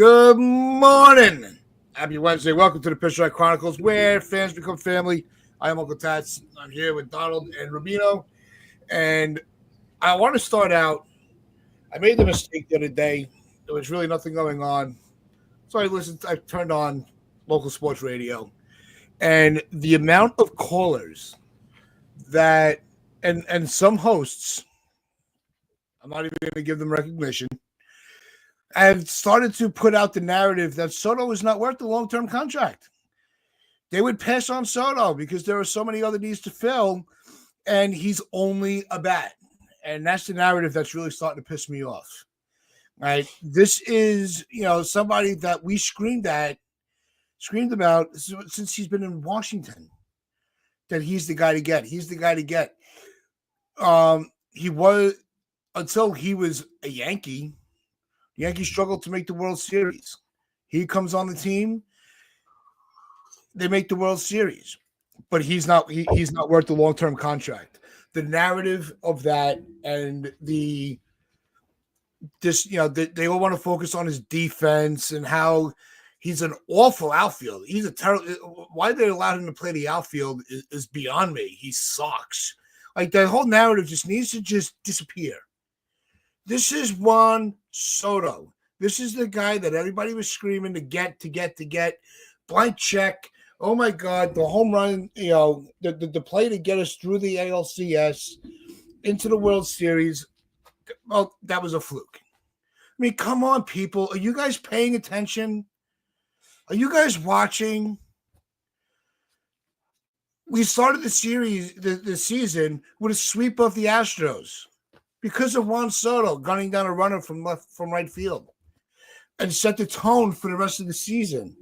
Good morning. Happy Wednesday. Welcome to the Pitcher Chronicles, where fans become family. I am Uncle Tats. I'm here with Donald and Rubino. And I want to start out. I made the mistake the other day. There was really nothing going on. So I turned on local sports radio. And the amount of callers that and some hosts, I'm not even going to give them recognition, have started to put out the narrative that Soto is not worth the long-term contract. They would pass on Soto because there are so many other needs to fill, and he's only a bat. And that's the narrative that's really starting to piss me off. Right? This is, somebody that we screamed about since he's been in Washington, that he's the guy to get. He's the guy to get. He was, until he was a Yankee. The Yankees struggled to make the World Series. He comes on the team, they make the World Series, but he's not worth the long-term contract. The narrative of that and they all want to focus on his defense and how he's an awful outfield. He's a terrible. Why they allowed him to play the outfield is beyond me. He sucks. Like, that whole narrative just needs to just disappear. This is Juan Soto. This is the guy that everybody was screaming to get. Blank check. Oh, my God. The home run, the play to get us through the ALCS into the World Series. Well, that was a fluke. I mean, come on, people. Are you guys paying attention? Are you guys watching? We started the series, the season, with a sweep of the Astros because of Juan Soto gunning down a runner from right field, and set the tone for the rest of the season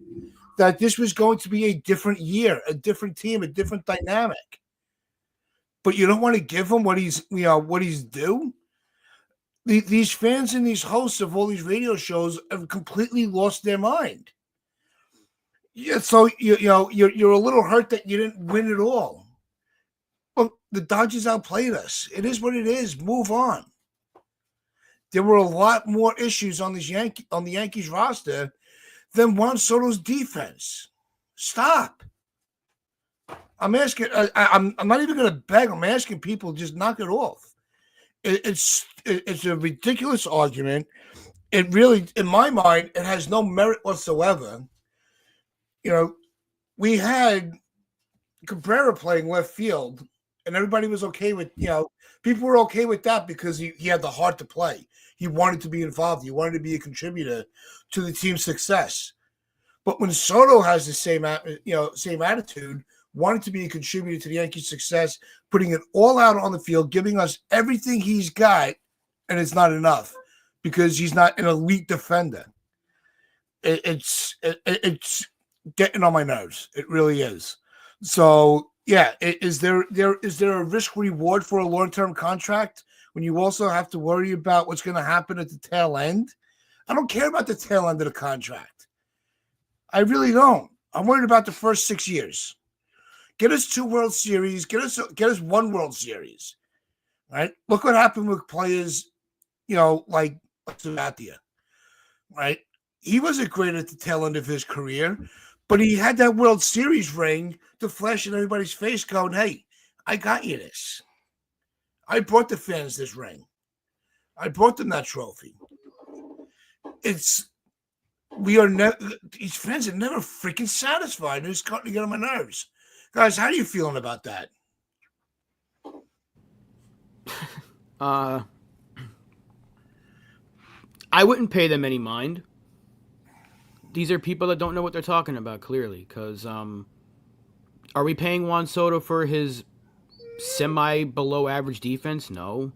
that this was going to be a different year, a different team, a different dynamic. But you don't want to give him what he's due. These fans and these hosts of all these radio shows have completely lost their mind. Yeah, so you're a little hurt that you didn't win it all. Well, the Dodgers outplayed us. It is what it is. Move on. There were a lot more issues on the Yankees roster than Juan Soto's defense. Stop. I'm asking. I'm not even going to beg. I'm asking people, just knock it off. It's a ridiculous argument. It really, in my mind, it has no merit whatsoever. We had Cabrera playing left field, and everybody was okay with, people were okay with that because he had the heart to play. He wanted to be involved. He wanted to be a contributor to the team's success. But when Soto has the same attitude, wanted to be a contributor to the Yankees' success, putting it all out on the field, giving us everything he's got, and it's not enough because he's not an elite defender. It's getting on my nerves. It really is. So, yeah, is there a risk reward for a long-term contract when you also have to worry about what's going to happen at the tail end? I don't care about the tail end of the contract. I really don't. I'm worried about the first 6 years. Get us 2 World Series. Get us 1 World Series. Right? Look what happened with players, like Sabathia. Right? He wasn't great at the tail end of his career, but he had that World Series ring to flash in everybody's face going, hey, I got you this. I brought the fans this ring. I brought them that trophy. These fans are never freaking satisfied. It's starting to get on my nerves. Guys, how are you feeling about that? I wouldn't pay them any mind. These are people that don't know what they're talking about, clearly, because are we paying Juan Soto for his semi-below average defense? No.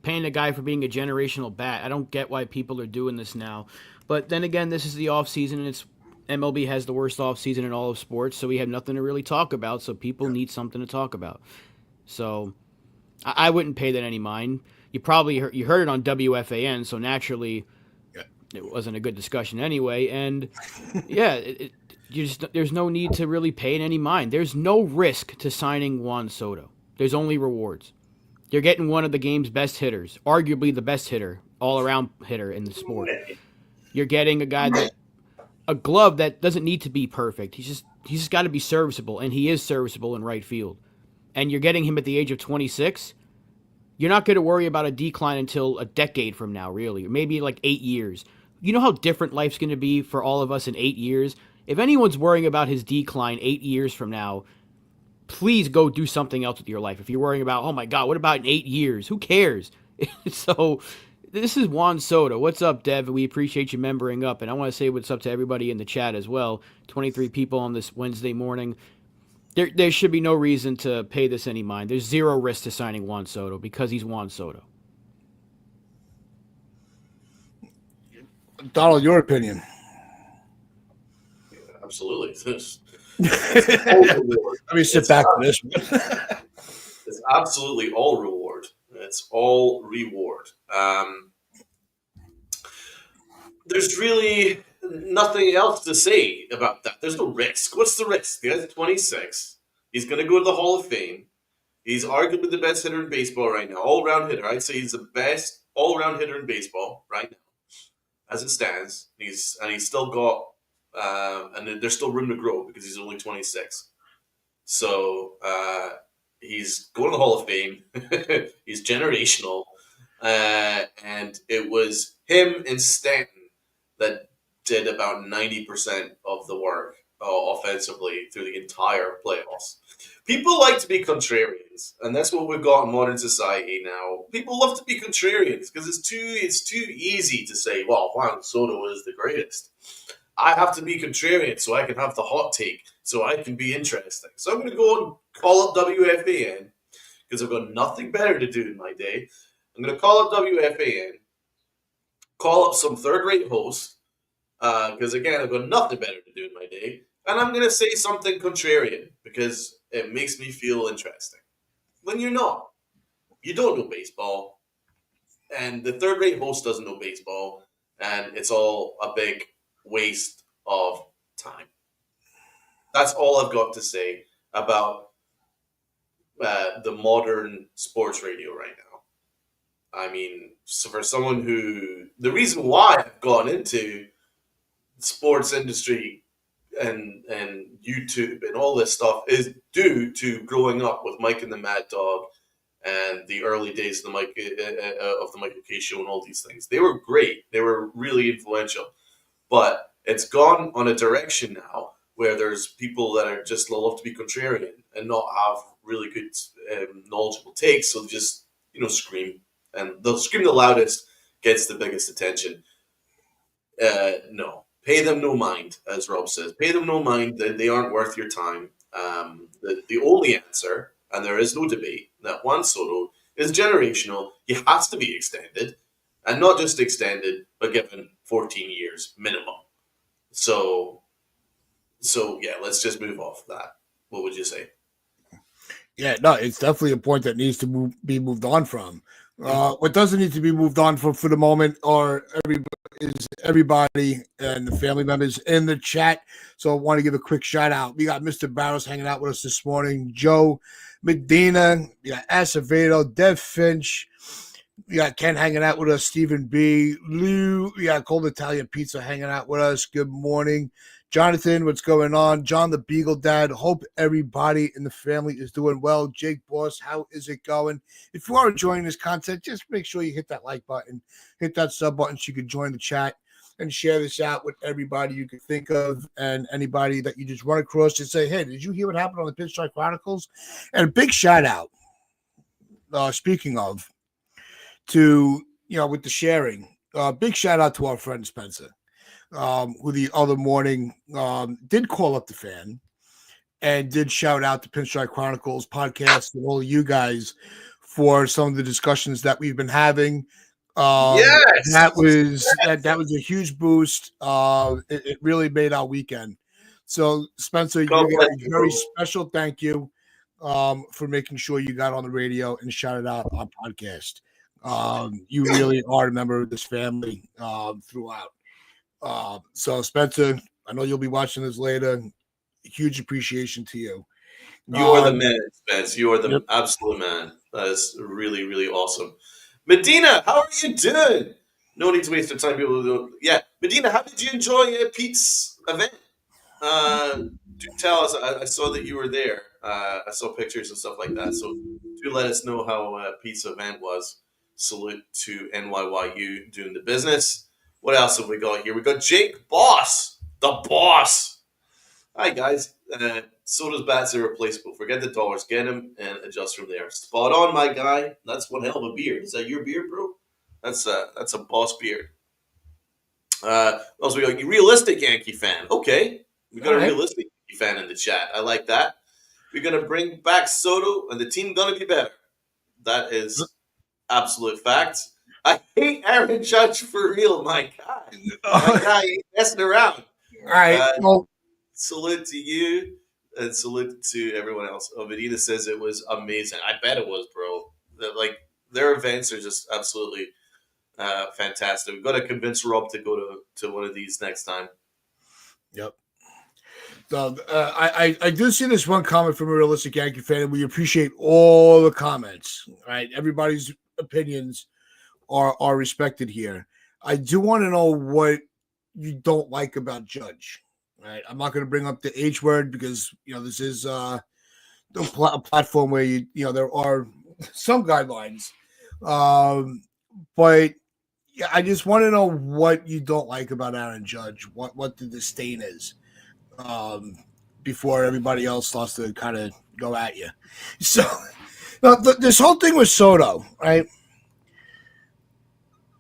Paying a guy for being a generational bat. I don't get why people are doing this now. But then again, this is the offseason, and MLB has the worst offseason in all of sports, so we have nothing to really talk about, so people need something to talk about. So I wouldn't pay that any mind. You probably heard it on WFAN, so naturally it wasn't a good discussion anyway. And yeah, there's no need to really pay it any mind. There's no risk to signing Juan Soto. There's only rewards. You're getting one of the game's best hitters, arguably the best hitter, all-around hitter in the sport. You're getting a glove that doesn't need to be perfect. He's just got to be serviceable, and he is serviceable in right field. And you're getting him at the age of 26. You're not going to worry about a decline until a decade from now, really, or maybe like 8 years. You know how different life's going to be for all of us in 8 years? If anyone's worrying about his decline 8 years from now, please go do something else with your life. If you're worrying about, oh my God, what about in 8 years? Who cares? So, this is Juan Soto. What's up, Dev? We appreciate you membering up. And I want to say what's up to everybody in the chat as well. 23 people on this Wednesday morning. There should be no reason to pay this any mind. There's zero risk to signing Juan Soto because he's Juan Soto. Donald, your opinion? Yeah, absolutely. Let me sit back for this one. It's absolutely all reward. It's all reward. There's really nothing else to say about that. There's no risk. What's the risk? The guy's 26. He's going to go to the Hall of Fame. He's arguably the best hitter in baseball right now. All-round hitter. I'd say he's the best all-round hitter in baseball right now, as it stands. He's still got, and there's still room to grow because he's only 26. So he's going to the Hall of Fame. He's generational. And it was him and Stanton that did about 90% of the work offensively through the entire playoffs. People like to be contrarians, and that's what we've got in modern society now. People love to be contrarians because it's too easy to say, well, Juan Soto is the greatest. I have to be contrarian so I can have the hot take, so I can be interesting. So I'm going to go and call up WFAN because I've got nothing better to do in my day. I'm going to call up WFAN, call up some third-rate host, because, again, I've got nothing better to do in my day, and I'm going to say something contrarian because it makes me feel interesting. When you're not. You don't know baseball, and the third-rate host doesn't know baseball, and it's all a big waste of time. That's all I've got to say about the modern sports radio right now. I mean, so for someone who, the reason why I've gone into sports industry and YouTube and all this stuff is due to growing up with Mike and the Mad Dog and the early days of the Michael K Show and all these things. They were great. They were really influential. But it's gone on a direction now where there's people that are just love to be contrarian and not have really good knowledgeable takes. So they just, scream. And they'll scream the loudest, gets the biggest attention. No. Pay them no mind, as Rob says. Pay them no mind. They aren't worth your time. The only answer, and there is no debate, that Juan Soto is generational. He has to be extended. And not just extended, but given 14 years minimum. So yeah, let's just move off that. What would you say? Yeah, no, it's definitely a point that needs to be moved on from. What doesn't need to be moved on for the moment is everybody and the family members in the chat. So I want to give a quick shout out. We got Mr. Barros hanging out with us this morning. Joe Medina, we got Acevedo, Dev Finch. We got Ken hanging out with us, Stephen B. Lou, we got Cold Italian Pizza hanging out with us. Good morning. Jonathan, what's going on? John the Beagle Dad, hope everybody in the family is doing well. Jake Boss, how is it going? If you are enjoying this content, just make sure you hit that like button, hit that sub button so you can join the chat and share this out with everybody you can think of and anybody that you just run across and say, hey, did you hear what happened on the Pinstripe Chronicles? And a big shout out, speaking of, to, with the sharing, big shout out to our friend Spencer. Who the other morning did call up the fan and did shout out the Pinstripe Chronicles podcast and all of you guys for some of the discussions that we've been having. Yes! That was a huge boost. It really made our weekend. So, Spencer, you got a very special thank you for making sure you got on the radio and shouted out our podcast. You really are a member of this family throughout. So Spencer, I know you'll be watching this later. Huge appreciation to you. You are the man, Spence. You are the absolute man. That is really, really awesome. Medina, how are you doing? No need to waste your time. Medina, how did you enjoy Pete's event? Do tell us. I saw that you were there. I saw pictures and stuff like that. So do let us know how Pete's event was. Salute to NYYU doing the business. What else have we got here? We got Jake Boss, the boss. Hi guys. Soda's bats are irreplaceable. Forget the dollars. Get him and adjust from there. Spot on, my guy. That's one hell of a beard. Is that your beard, bro? That's a boss beard. Also, we got realistic Yankee fan. Okay, we got a realistic Yankee fan in the chat. I like that. We're gonna bring back Soto, and the team gonna be better. That is absolute fact. I hate Aaron Judge for real, my guy. My guy ain't messing around. All right. Well, salute to you, and salute to everyone else. Oh, Medina says it was amazing. I bet it was, bro. Like their events are just absolutely fantastic. We've got to convince Rob to go to one of these next time. Yep. So, I do see this one comment from a realistic Yankee fan, and we appreciate all the comments. Right, everybody's opinions are respected here. I do want to know what you don't like about Judge. Right, I'm not going to bring up the H word because this is a platform where there are some guidelines, but yeah, I just want to know what you don't like about Aaron Judge. What the disdain is. Before everybody else starts to kind of go at you. So now this whole thing with Soto, right?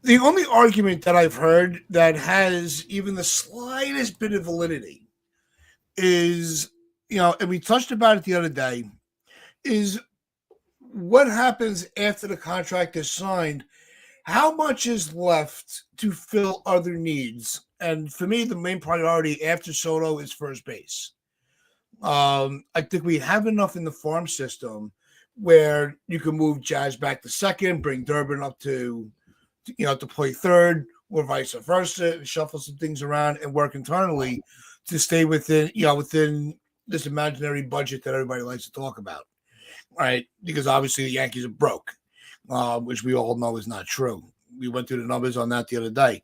The only argument that I've heard that has even the slightest bit of validity is, and we touched about it the other day, is what happens after the contract is signed. How much is left to fill other needs? And for me, the main priority after Soto is first base. I think we have enough in the farm system where you can move Jazz back to second, bring Durbin up to play third, or vice versa, and shuffle some things around and work internally to stay within this imaginary budget that everybody likes to talk about, right? Because obviously the Yankees are broke. Which we all know is not true. We went through the numbers on that the other day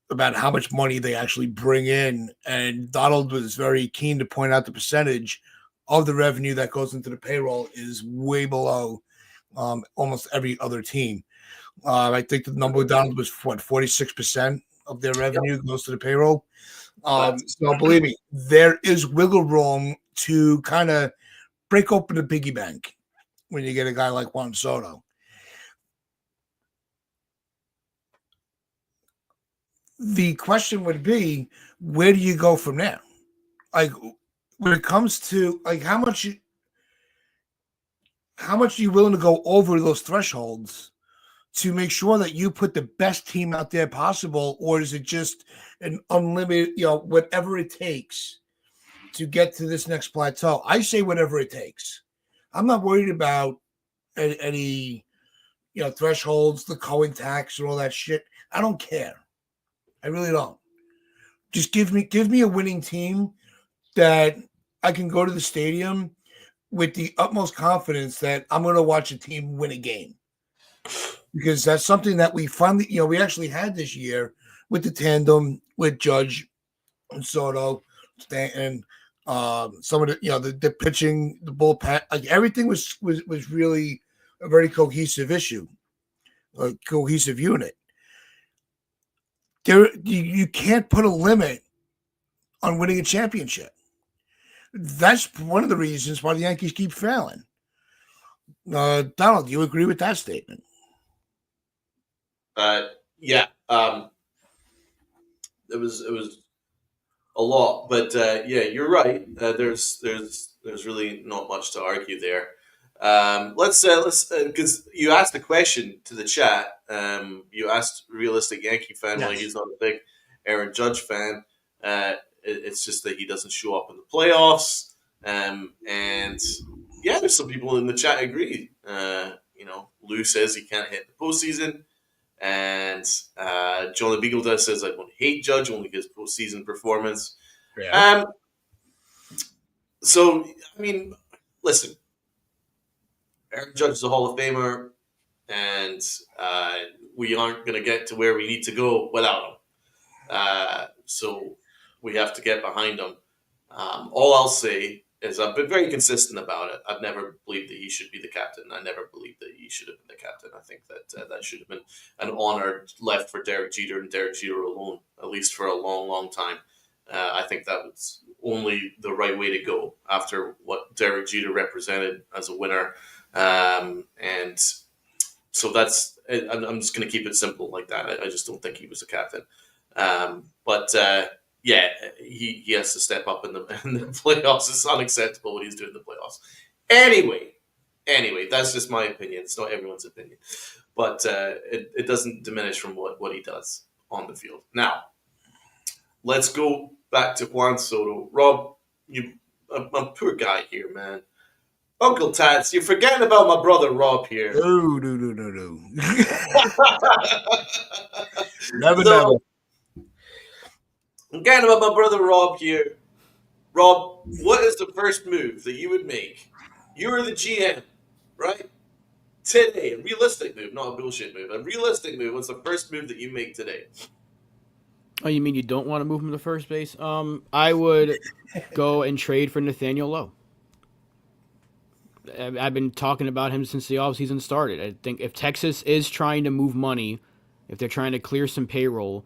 about how much money they actually bring in. And Donald was very keen to point out the percentage of the revenue that goes into the payroll is way below almost every other team. I think the number with Donald was 46% of their revenue goes to the payroll. So believe me, there is wiggle room to kind of break open the piggy bank when you get a guy like Juan Soto. The question would be, where do you go from there? Like when it comes to how much are you willing to go over those thresholds to make sure that you put the best team out there possible, or is it just an unlimited, whatever it takes to get to this next plateau? I say whatever it takes. I'm not worried about any thresholds, the Cohen tax, or all that shit. I don't care. I really don't. Just give me a winning team that I can go to the stadium with the utmost confidence that I'm going to watch a team win a game. Because that's something that we finally, we actually had this year with the tandem with Judge and Soto and some of the pitching, the bullpen, like everything was really a very cohesive issue, a cohesive unit. You can't put a limit on winning a championship. That's one of the reasons why the Yankees keep failing. Donald, do you agree with that statement? Yeah. It was a lot, but yeah, you're right. There's really not much to argue there. Let's because you asked the question to the chat. You asked realistic Yankee fan why he's not a big Aaron Judge fan. It's just that he doesn't show up in the playoffs. And yeah, there's some people in the chat agree. Lou says he can't hit the postseason, and Jonah Beagle does says I don't hate Judge, only his postseason performance. Yeah. So I mean, listen. Aaron Judge is a Hall of Famer, and we aren't going to get to where we need to go without So we have to get behind him. All I'll say is I've been very consistent about it. I've never believed that he should be the captain. I never believed that he should have been the captain. I think that that should have been an honor left for Derek Jeter and Derek Jeter alone, at least for a long, long time. I think that was only the right way to go after what Derek Jeter represented as a winner. And so that's, I'm just going to keep it simple like that. I just don't think he was a captain. But yeah, he has to step up in the playoffs. It's unacceptable what he's doing in the playoffs. Anyway, that's just my opinion. It's not everyone's opinion. But it doesn't diminish from what he does on the field. Now, let's go back to Juan Soto. Rob, I'm a poor guy here, man. Uncle Tats, you're forgetting about my brother Rob here. No. Never. I'm forgetting about my brother Rob here. Rob, what is the first move that you would make? You're the GM, right? Today, a realistic move, not a bullshit move. A realistic move. What's the first move that you make today? Oh, you mean you don't want to move him to first base? I would go and trade for Nathaniel Lowe. I've been talking about him since the offseason started. I think if Texas is trying to move money, if they're trying to clear some payroll,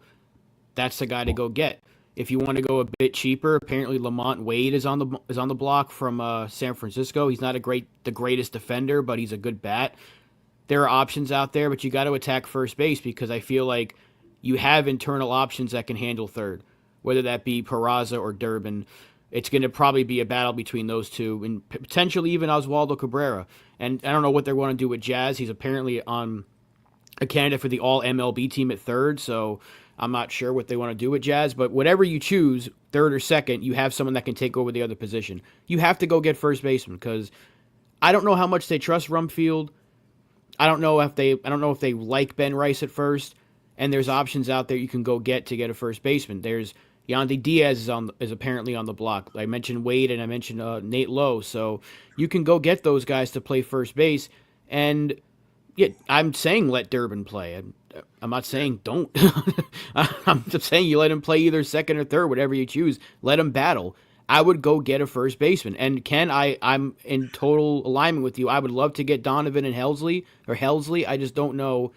that's the guy to go get. If you want to go a bit cheaper, apparently Lamont Wade is on the block from San Francisco. He's not the greatest defender, but he's a good bat. There are options out there, but you got to attack first base because I feel like you have internal options that can handle third, whether that be Peraza or Durbin. It's going to probably be a battle between those two, and potentially even Oswaldo Cabrera. And I don't know what they're going to do with Jazz. He's apparently on a candidate for the All-MLB team at third, so I'm not sure what they want to do with Jazz. But whatever you choose, third or second, you have someone that can take over the other position. You have to go get first baseman because I don't know how much they trust Rumfield. I don't know if they like Ben Rice at first, and there's options out there you can go get to get a first baseman. There's Yandy Diaz is apparently on the block. I mentioned Wade and I mentioned Nate Lowe, so you can go get those guys to play first base. And yeah, I'm saying let Durbin play. I'm not saying don't. I'm just saying you let him play either second or third, whatever you choose. Let him battle. I would go get a first baseman. And Ken, I'm in total alignment with you. I would love to get Donovan and Helsley. I just don't know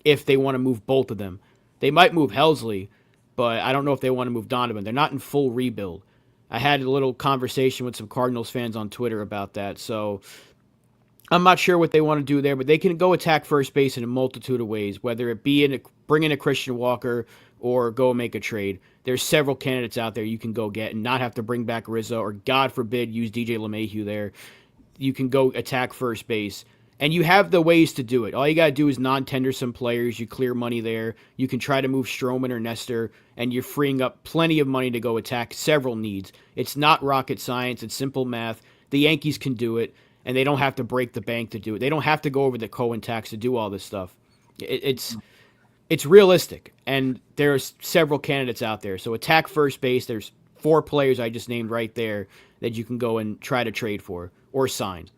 if they want to move both of them. They might move Helsley, but I don't know if they want to move Donovan. They're not in full rebuild. I had a little conversation with some Cardinals fans on Twitter about that, so I'm not sure what they want to do there, but they can go attack first base in a multitude of ways, whether it be bring in a Christian Walker or go make a trade. There's several candidates out there you can go get and not have to bring back Rizzo or, God forbid, use DJ LeMahieu there. You can go attack first base. And you have the ways to do it. All you got to do is non-tender some players. You clear money there. You can try to move Stroman or Nestor, and you're freeing up plenty of money to go attack several needs. It's not rocket science. It's simple math. The Yankees can do it, and they don't have to break the bank to do it. They don't have to go over the Cohen tax to do all this stuff. It's realistic, and there's several candidates out there. So attack first base. There's 4 players I just named right there that you can go and try to trade for or sign.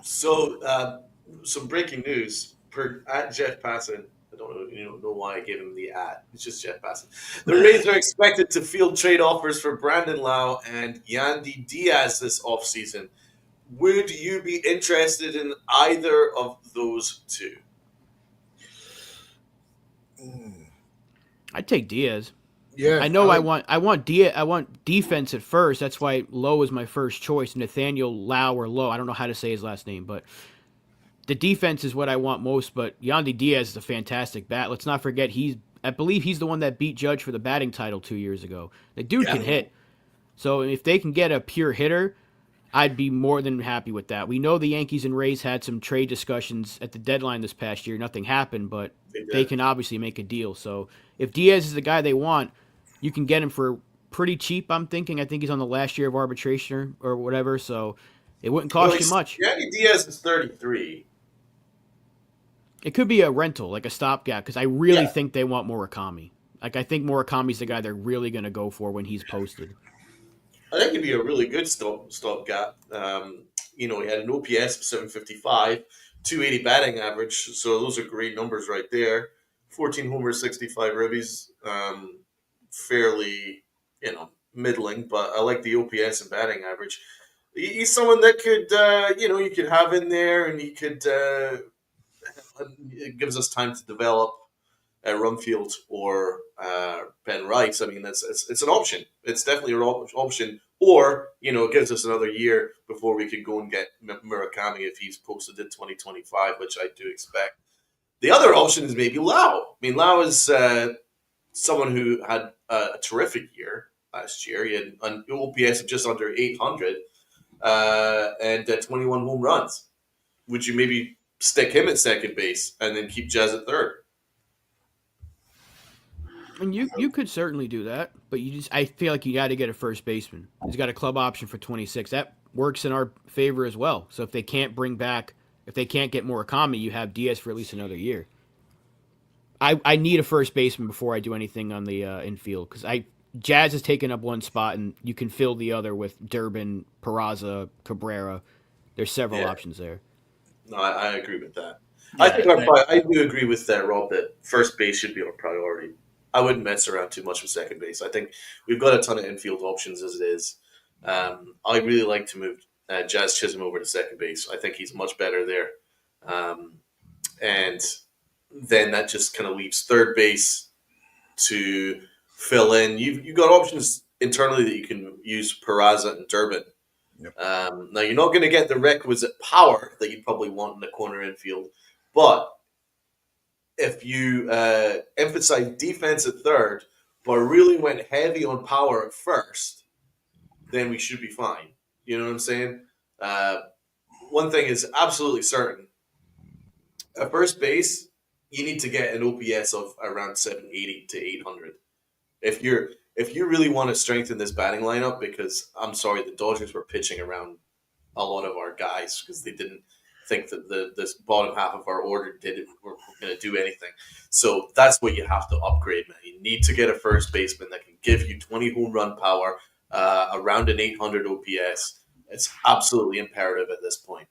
So, some breaking news at Jeff Passan. I don't know why I gave him the at. It's just Jeff Passan. The Rays are expected to field trade offers for Brandon Lau and Yandy Diaz this offseason. Would you be interested in either of those two? I'd take Diaz. Yeah, I know I want defense at first. That's why Lowe is my first choice. Nathaniel Lau or Lowe. I don't know how to say his last name, but the defense is what I want most. But Yandy Diaz is a fantastic bat. Let's not forget I believe he's the one that beat Judge for the batting title 2 years ago. The dude can hit. So if they can get a pure hitter, I'd be more than happy with that. We know the Yankees and Rays had some trade discussions at the deadline this past year. Nothing happened, but they can obviously make a deal. So if Diaz is the guy they want, you can get him for pretty cheap, I'm thinking. I think he's on the last year of arbitration or whatever, so it wouldn't cost you much. Yandy Diaz is 33. It could be a rental, like a stopgap, because I really think they want Murakami. Like, I think Murakami's the guy they're really going to go for when he's posted. I think it'd be a really good stopgap. He had an OPS of 755, 280 batting average, so those are great numbers right there. 14 homers, 65 ribbies. fairly, middling, but I like the OPS and batting average. He's someone that could, you could have in there, and he could. It gives us time to develop Rumfield or Ben Rice. I mean, it's an option. It's definitely an option. Or it gives us another year before we could go and get Murakami if he's posted in 2025, which I do expect. The other option is maybe Lau. I mean, Lau is someone who had a terrific year last year. He had an OPS of just under 800 and 21 home runs. Would you maybe stick him at second base and then keep Jazz at third? And you could certainly do that, but I feel like you got to get a first baseman. He's got a club option for 26. That works in our favor as well. So if they can't get Murakami, you have Diaz for at least another year. I need a first baseman before I do anything on the infield because Jazz has taken up one spot and you can fill the other with Durbin, Peraza, Cabrera. There's several options there. No, I agree with that. Yeah, I do agree with Rob that first base should be our priority. I wouldn't mess around too much with second base. I think we've got a ton of infield options as it is. I really like to move Jazz Chisholm over to second base. I think he's much better there. And then that just kind of leaves third base to fill in. You've got options internally that you can use Peraza and Durbin. Yep. Now, you're not going to get the requisite power that you'd probably want in the corner infield, but if you emphasize defense at third, but really went heavy on power at first, then we should be fine. You know what I'm saying? One thing is absolutely certain. At first base, you need to get an OPS of around 780 to 800. If you really want to strengthen this batting lineup, because I'm sorry, the Dodgers were pitching around a lot of our guys because they didn't think that this bottom half of our order were going to do anything. So that's what you have to upgrade, man. You need to get a first baseman that can give you 20 home run power, around an 800 OPS. It's absolutely imperative at this point.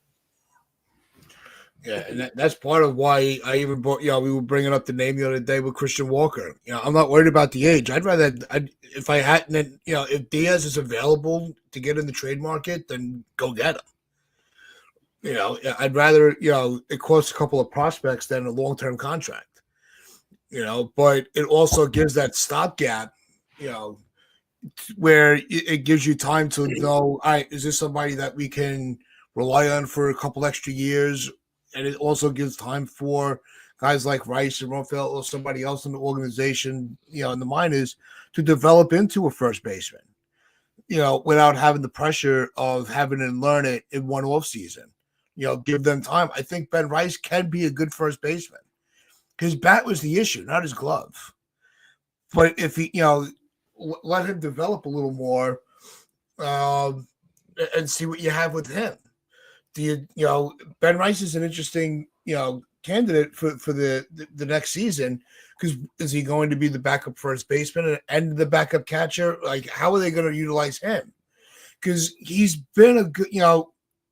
Yeah, and that's part of why I even brought, we were bringing up the name the other day with Christian Walker. I'm not worried about the age. I'd rather, if I hadn't, if Diaz is available to get in the trade market, then go get him. I'd rather, it costs a couple of prospects than a long-term contract, but it also gives that stopgap, where it gives you time to know, all right, is this somebody that we can rely on for a couple extra years? And it also gives time for guys like Rice and Rumfield or somebody else in the organization, in the minors to develop into a first baseman, without having the pressure of having to learn it in one off season. Give them time. I think Ben Rice can be a good first baseman. His bat was the issue, not his glove. But if he, let him develop a little more and see what you have with him. Ben Rice is an interesting, candidate for the next season because is he going to be the backup first baseman and the backup catcher? Like, how are they going to utilize him? Because he's been a good,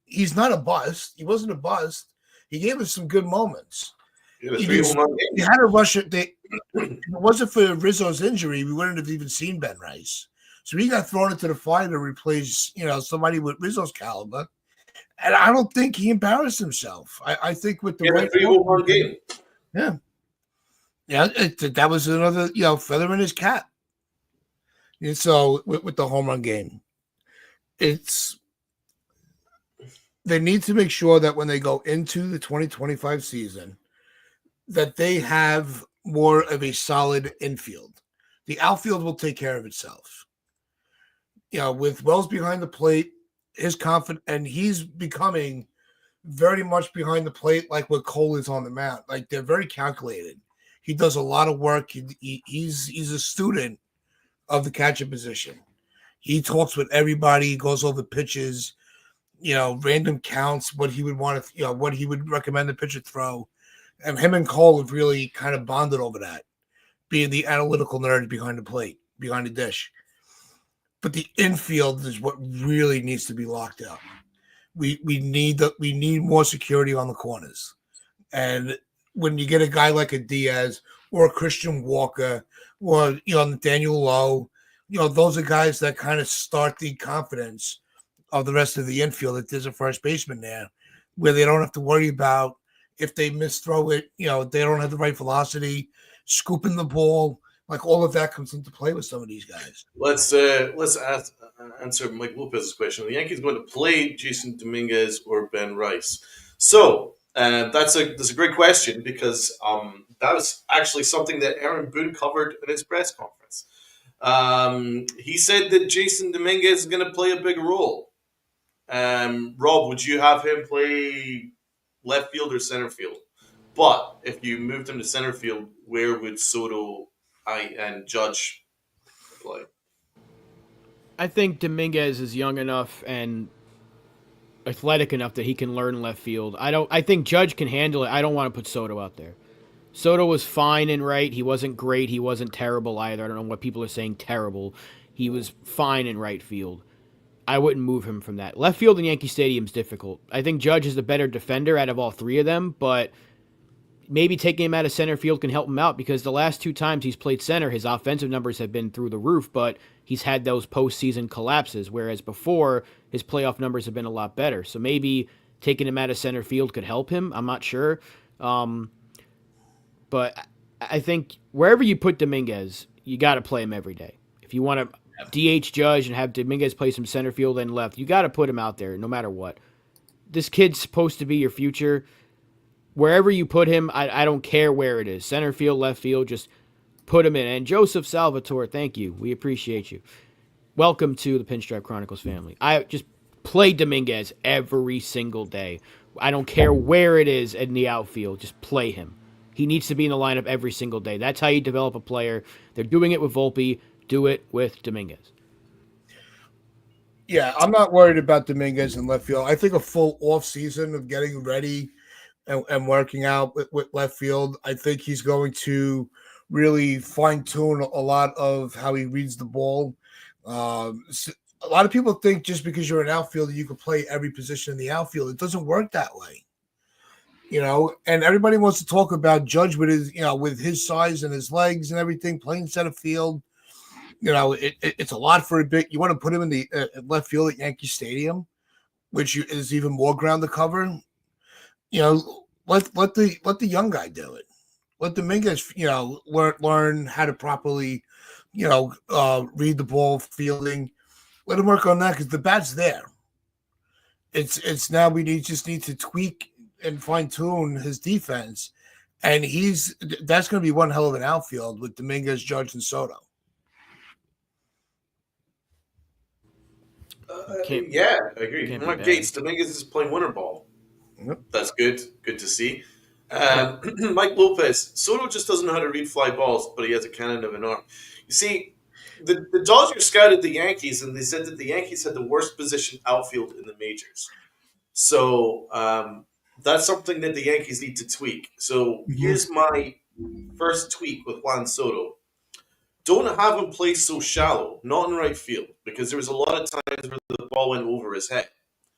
he's not a bust. He wasn't a bust. He gave us some good moments. He had a rush at if it wasn't for Rizzo's injury, we wouldn't have even seen Ben Rice. So he got thrown into the fire to replace, somebody with Rizzo's caliber. And I don't think he embarrassed himself. I think with the right 3-1 game. Yeah, that was another feather in his cap. And so with the home run game, they need to make sure that when they go into the 2025 season, that they have more of a solid infield. The outfield will take care of itself. With Wells behind the plate, his confidence, and he's becoming very much behind the plate, like what Cole is on the mound. Like, they're very calculated. He does a lot of work. He's a student of the catcher position. He talks with everybody. He goes over pitches, random counts, what he would want to, what he would recommend the pitcher throw. And him and Cole have really kind of bonded over that, being the analytical nerd behind the plate, behind the dish. But the infield is what really needs to be locked up. We need more security on the corners, and when you get a guy like a Diaz or a Christian Walker or Nathaniel Lowe, those are guys that kind of start the confidence of the rest of the infield that there's a first baseman there, where they don't have to worry about if they misthrow it. They don't have the right velocity, scooping the ball. Like all of that comes into play with some of these guys. Answer Mike Lopez's question. Are the Yankees going to play Jason Dominguez or Ben Rice? So that's a great question because that was actually something that Aaron Boone covered in his press conference. He said that Jason Dominguez is going to play a big role. Rob, would you have him play left field or center field? But if you moved him to center field, where would Soto and Judge play? I think Dominguez is young enough and athletic enough that he can learn left field. I think Judge can handle it. I don't want to put Soto out there. Soto was fine in right. He wasn't great. He wasn't terrible either. I don't know what people are saying terrible. He was fine in right field. I wouldn't move him from that. Left field in Yankee Stadium is difficult. I think Judge is the better defender out of all three of them, but maybe taking him out of center field can help him out because the last two times he's played center, his offensive numbers have been through the roof, but he's had those postseason collapses, whereas before, his playoff numbers have been a lot better. So maybe taking him out of center field could help him. I'm not sure. But I think wherever you put Dominguez, you got to play him every day. If you want to DH Judge and have Dominguez play some center field and left, you got to put him out there no matter what. This kid's supposed to be your future. Wherever you put him, I don't care where it is. Center field, left field, just put him in. And Joseph Salvatore, thank you. We appreciate you. Welcome to the Pinstripe Chronicles family. I just play Dominguez every single day. I don't care where it is in the outfield. Just play him. He needs to be in the lineup every single day. That's how you develop a player. They're doing it with Volpe. Do it with Dominguez. Yeah, I'm not worried about Dominguez in left field. I think a full off season of getting ready and working out with left field, I think he's going to really fine tune a lot of how he reads the ball. A lot of people think just because you're an outfielder, you can play every position in the outfield. It doesn't work that way. And everybody wants to talk about Judge with his, with his size and his legs and everything, playing center field. It's a lot for a bit. You want to put him in the left field at Yankee Stadium, which is even more ground to cover. Let the young guy do it. Let Dominguez, learn how to properly, read the ball, fielding. Let him work on that because the bat's there. It's now we just need to tweak and fine tune his defense, and that's going to be one hell of an outfield with Dominguez, Judge, and Soto. Yeah, I agree. Mark Gates, Dominguez is playing winter ball. Yep. That's good. Good to see. Mike Lopez, Soto just doesn't know how to read fly balls, but he has a cannon of an arm. You see, the Dodgers scouted the Yankees, and they said that the Yankees had the worst positioned outfield in the majors. So that's something that the Yankees need to tweak. So here's my first tweak with Juan Soto. Don't have him play so shallow, not in right field, because there was a lot of times where the ball went over his head.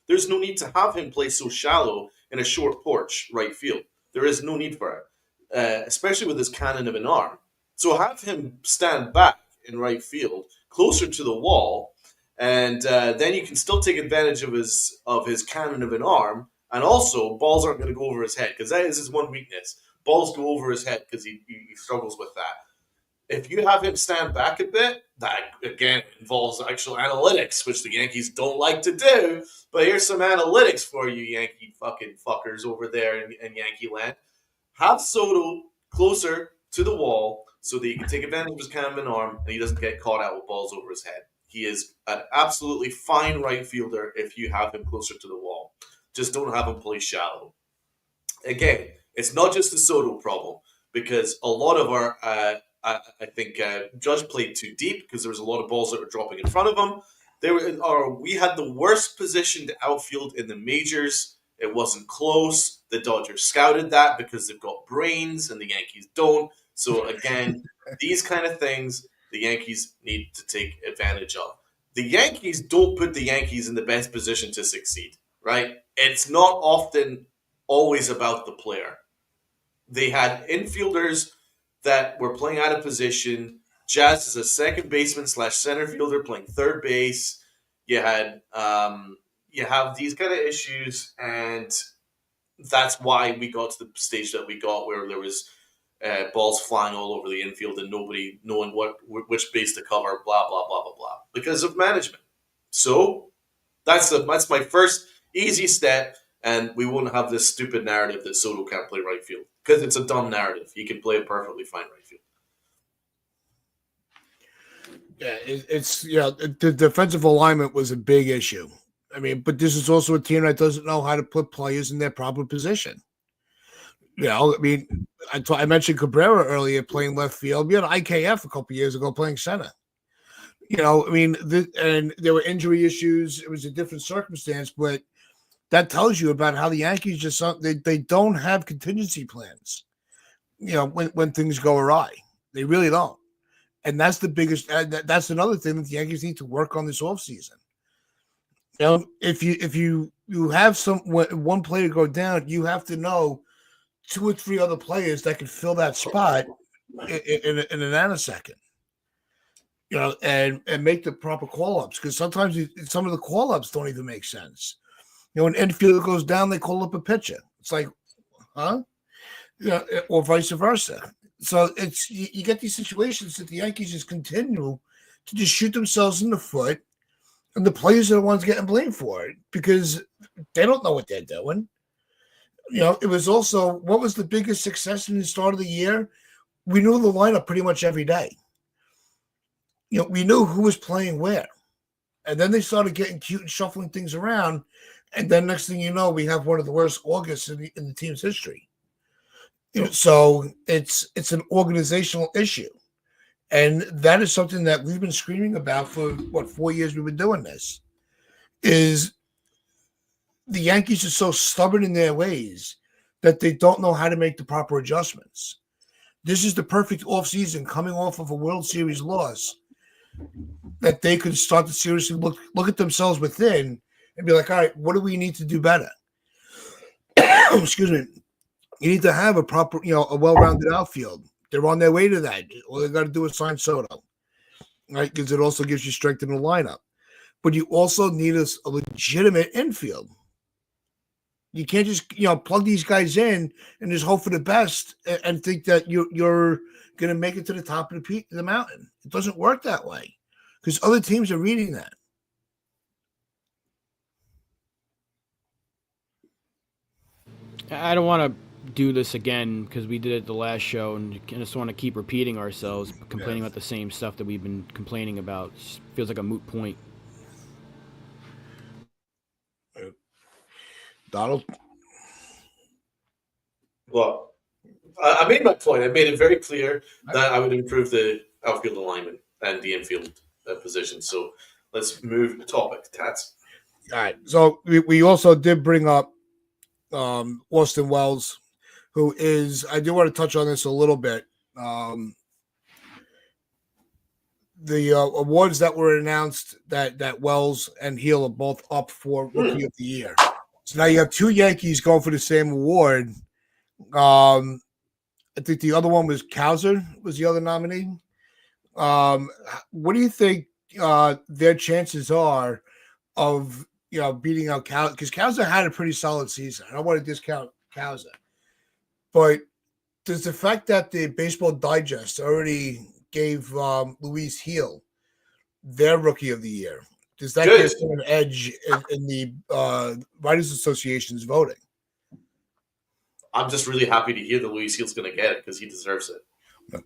There's no need to have him play so shallow in a short porch right field. There is no need for it, especially with his cannon of an arm. So have him stand back in right field, closer to the wall, and then you can still take advantage of his cannon of an arm. And also, balls aren't going to go over his head because that is his one weakness. Balls go over his head because he struggles with that. If you have him stand back a bit, that again involves actual analytics, which the Yankees don't like to do. But here's some analytics for you, Yankee fucking fuckers over there in Yankee land. Have Soto closer to the wall so that he can take advantage of his cannon of an arm and he doesn't get caught out with balls over his head. He is an absolutely fine right fielder if you have him closer to the wall. Just don't have him play shallow. Again, it's not just a Soto problem because a lot of our, I think Judge played too deep because there was a lot of balls that were dropping in front of him. We had the worst positioned outfield in the majors. It wasn't close. The Dodgers scouted that because they've got brains and the Yankees don't. So again, these kind of things the Yankees need to take advantage of. The Yankees don't put the Yankees in the best position to succeed, right? It's not often always about the player. they had infielders that were playing out of position. Jazz is a second baseman slash center fielder playing third base. You have these kind of issues, and that's why we got to the stage that we got, where there was balls flying all over the infield and nobody knowing which base to cover. Blah blah blah blah blah, because of management. So that's my first easy step, and we won't have this stupid narrative that Soto can't play right field, because it's a dumb narrative. He can play a perfectly fine right field. Yeah, it's the defensive alignment was a big issue. I mean, but this is also a team that doesn't know how to put players in their proper position. I mean, I mentioned Cabrera earlier playing left field. We had IKF a couple years ago playing center. I mean, and there were injury issues. It was a different circumstance, but that tells you about how the Yankees just they don't have contingency plans. When things go awry, they really don't. And that's the biggest. That's another thing that the Yankees need to work on this offseason. If you have one player go down, you have to know 2 or 3 other players that can fill that spot in a nanosecond. And make the proper call-ups, because sometimes some of the call-ups don't even make sense. When infielder goes down, they call up a pitcher. It's like, huh? Or vice versa. So you get these situations that the Yankees just continue to just shoot themselves in the foot, and the players are the ones getting blamed for it because they don't know what they're doing. It was also, what was the biggest success in the start of the year? We knew the lineup pretty much every day. We knew who was playing where. And then they started getting cute and shuffling things around. And then next thing you know, we have one of the worst Augusts in the team's history. So it's an organizational issue. And that is something that we've been screaming about for, 4 years we've been doing this, is the Yankees are so stubborn in their ways that they don't know how to make the proper adjustments. This is the perfect offseason, coming off of a World Series loss, that they could start to seriously look at themselves within and be like, all right, what do we need to do better? Excuse me. You need to have a proper, a well-rounded outfield. They're on their way to that. All they got to do is sign Soto, right? Because it also gives you strength in the lineup. But you also need a legitimate infield. You can't just, plug these guys in and just hope for the best and think that you're going to make it to the top of the mountain. It doesn't work that way, because other teams are reading that. I don't want to do this again because we did it the last show, and I just want to keep repeating ourselves, complaining about the same stuff that we've been complaining about. It feels like a moot point. Donald? Well, I made my point. I made it very clear that I would improve the outfield alignment and the infield position. So let's move the topic. Tats. All right. So we also did bring up Austin Wells, who is, I do want to touch on this a little bit. The awards that were announced, that Wells and Heel are both up for Rookie of the Year. So now you have 2 Yankees going for the same award. I think the other one was Cowser was the other nominee. What do you think their chances are of beating out Cowser? Because Cowser had a pretty solid season. I don't want to discount Cowser, but does the fact that the Baseball Digest already gave Luis Heel their Rookie of the Year, does that give him an edge in the Writers Association's voting? I'm just really happy to hear that Luis Heel's going to get it, because he deserves it.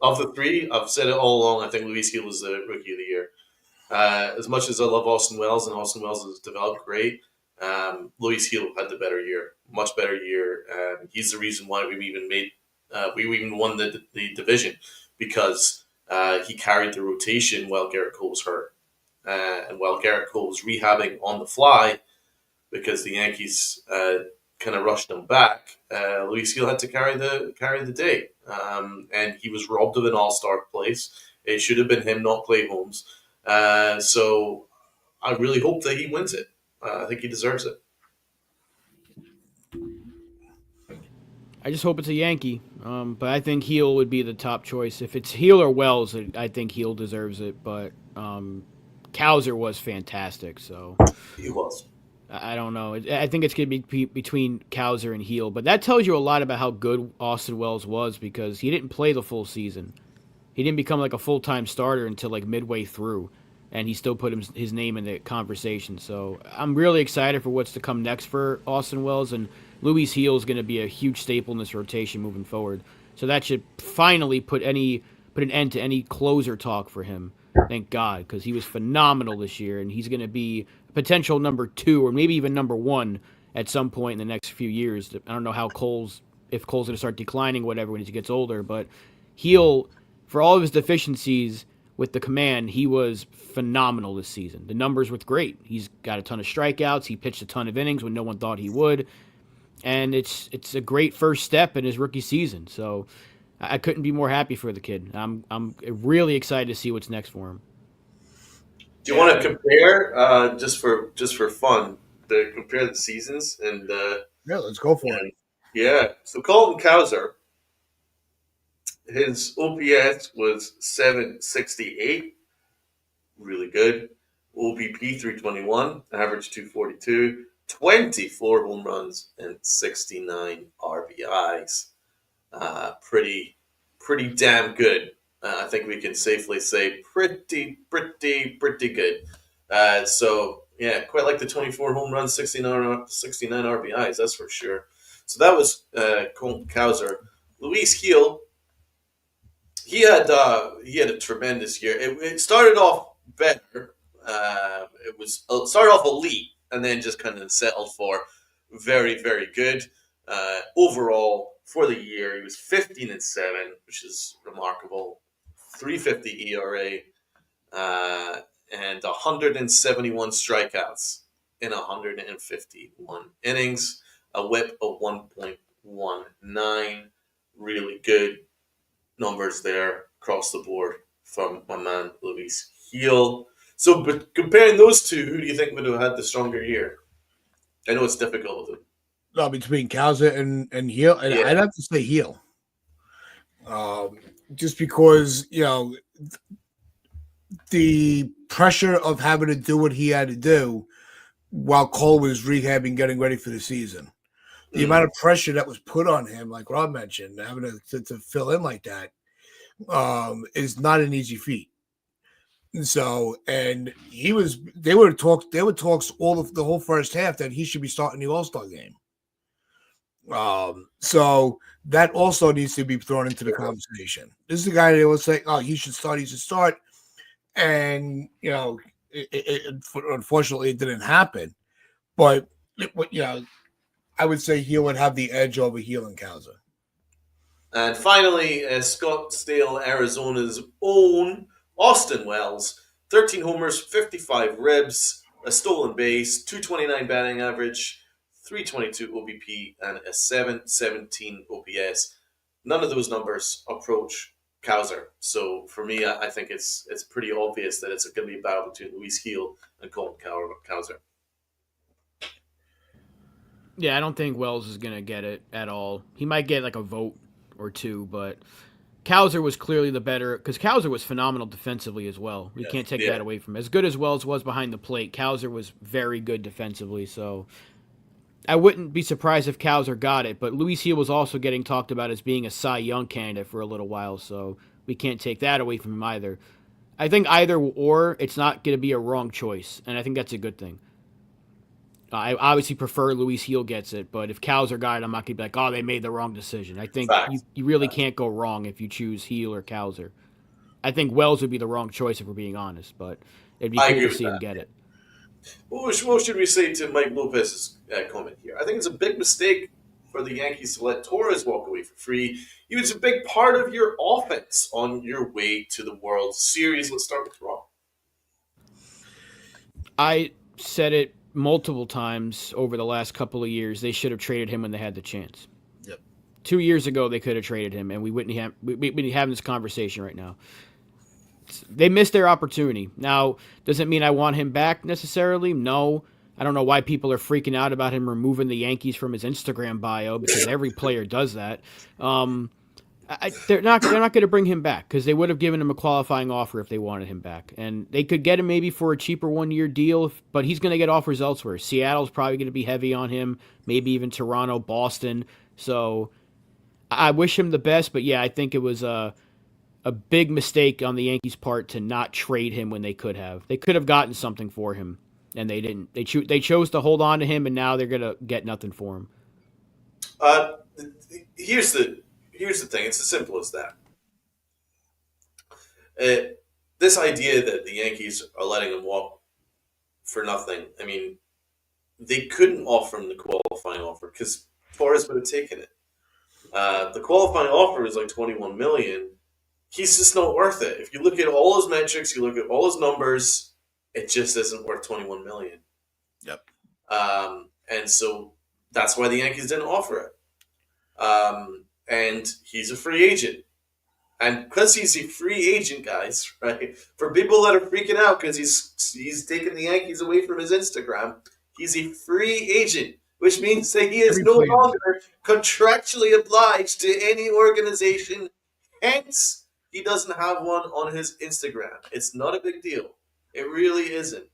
Of the 3, I've said it all along, I think Luis Heel is the Rookie of the Year. As much as I love Austin Wells, and Austin Wells has developed great, Luis Heel had the better year, much better year. He's the reason why we even won the division, because he carried the rotation while Garrett Cole was hurt. And while Garrett Cole was rehabbing on the fly, because the Yankees kind of rushed him back, Luis Heel had to carry the day, and he was robbed of an all-star place. It should have been him, not Clay Holmes. So I really hope that he wins it. I think he deserves it. I just hope it's a Yankee. But I think Heel would be the top choice. If it's Heel or Wells, I think Heel deserves it. But Cowser was fantastic. So He was. I don't know. I think it's going to be between Cowser and Heel. But that tells you a lot about how good Austin Wells was because he didn't play the full season. He didn't become like a full-time starter until like midway through. And he still put his name in the conversation. So I'm really excited for what's to come next for Austin Wells. And Luis Heel is going to be a huge staple in this rotation moving forward. So that should finally put an end to any closer talk for him. Thank God, because he was phenomenal this year, and he's going to be a potential number 2 or maybe even number 1 at some point in the next few years. I don't know if Cole's going to start declining, whatever, when he gets older, but Heel, for all of his deficiencies with the command, he was phenomenal this season. The numbers were great. He's got a ton of strikeouts. He pitched a ton of innings when no one thought he would, and it's a great first step in his rookie season. So I couldn't be more happy for the kid. I'm really excited to see what's next for him. Do you want to compare just for fun? To compare the seasons and Yeah, let's go for it. Yeah. So Colton Cowser, his OPS was 768, really good. OBP 321, average 242, 24 home runs and 69 RBIs. Pretty damn good. I think we can safely say pretty good. So yeah, quite like the 24 home runs, 69 RBIs, that's for sure. So that was Colton Cowser. Luis Heel, he had a tremendous year. It started off better. It started off elite, and then just kind of settled for very good. Overall, for the year, he was 15-7, which is remarkable. 3.50 ERA, and 171 strikeouts in 151 innings. A WHIP of 1.19. Really good numbers there across the board from my man Luis Heel. So, but comparing those two, who do you think would have had the stronger year? I know it's difficult with them. No, between Cowser and Heel, and Yeah. I'd have to say Heel. Just because, the pressure of having to do what he had to do while Cole was rehabbing, getting ready for the season. The amount of pressure that was put on him, like Rob mentioned, having to fill in like that, is not an easy feat. So, and they were talks all of the whole first half that he should be starting the All-Star game. So that also needs to be thrown into the conversation. This is the guy that was saying, "Oh, he should start," and unfortunately, it didn't happen. But I would say he would have the edge over Heel and Cowser. And finally, Scottsdale, Arizona's own Austin Wells, 13 homers, 55 ribs, a stolen base, 229 batting average, 322 OBP, and a 717 OPS. None of those numbers approach Cowser. So for me, I think it's pretty obvious that it's going to be a battle between Luis Heel and Colton Cowser. Yeah, I don't think Wells is going to get it at all. He might get like a vote or two, but Cowser was clearly the better, because Cowser was phenomenal defensively as well. We can't take that away from him. As good as Wells was behind the plate, Cowser was very good defensively, so I wouldn't be surprised if Cowser got it, but Luis Heel was also getting talked about as being a Cy Young candidate for a little while, so we can't take that away from him either. I think either or, it's not going to be a wrong choice, and I think that's a good thing. I obviously prefer Luis Heel gets it, but if Cowser got it, I'm not going to be like, oh, they made the wrong decision. I think you really can't go wrong if you choose Heel or Cowser. I think Wells would be the wrong choice if we're being honest, but it'd be cool to see him get it. What should we say to Mike Lopez's comment here? I think it's a big mistake for the Yankees to let Torres walk away for free. He was a big part of your offense on your way to the World Series. Let's start with Rob. I said it multiple times over the last couple of years. They should have traded him when they had the chance. Yep. 2 years ago, they could have traded him, and we wouldn't have be having this conversation right now. They missed their opportunity. Now, does it mean I want him back necessarily? No. I don't know why people are freaking out about him removing the Yankees from his Instagram bio because every player does that. They're not going to bring him back because they would have given him a qualifying offer if they wanted him back, and they could get him maybe for a cheaper 1-year deal. But he's going to get offers elsewhere. Seattle's probably going to be heavy on him, maybe even Toronto, Boston. So I wish him the best, but yeah, I think it was a big mistake on the Yankees' part to not trade him when they could have. They could have gotten something for him, and they didn't. They chose to hold on to him, and now they're going to get nothing for him. Here's the thing. It's as simple as that. This idea that the Yankees are letting him walk for nothing. I mean, they couldn't offer him the qualifying offer because Torres would have taken it. The qualifying offer is like $21 million. He's just not worth it. If you look at all his metrics, you look at all his numbers, it just isn't worth $21 million. Yep. And so that's why the Yankees didn't offer it. And he's a free agent. And because he's a free agent, guys, right? For people that are freaking out because he's taking the Yankees away from his Instagram, he's a free agent, which means that he is no longer contractually obliged to any organization. Hence, he doesn't have one on his Instagram. It's not a big deal. It really isn't.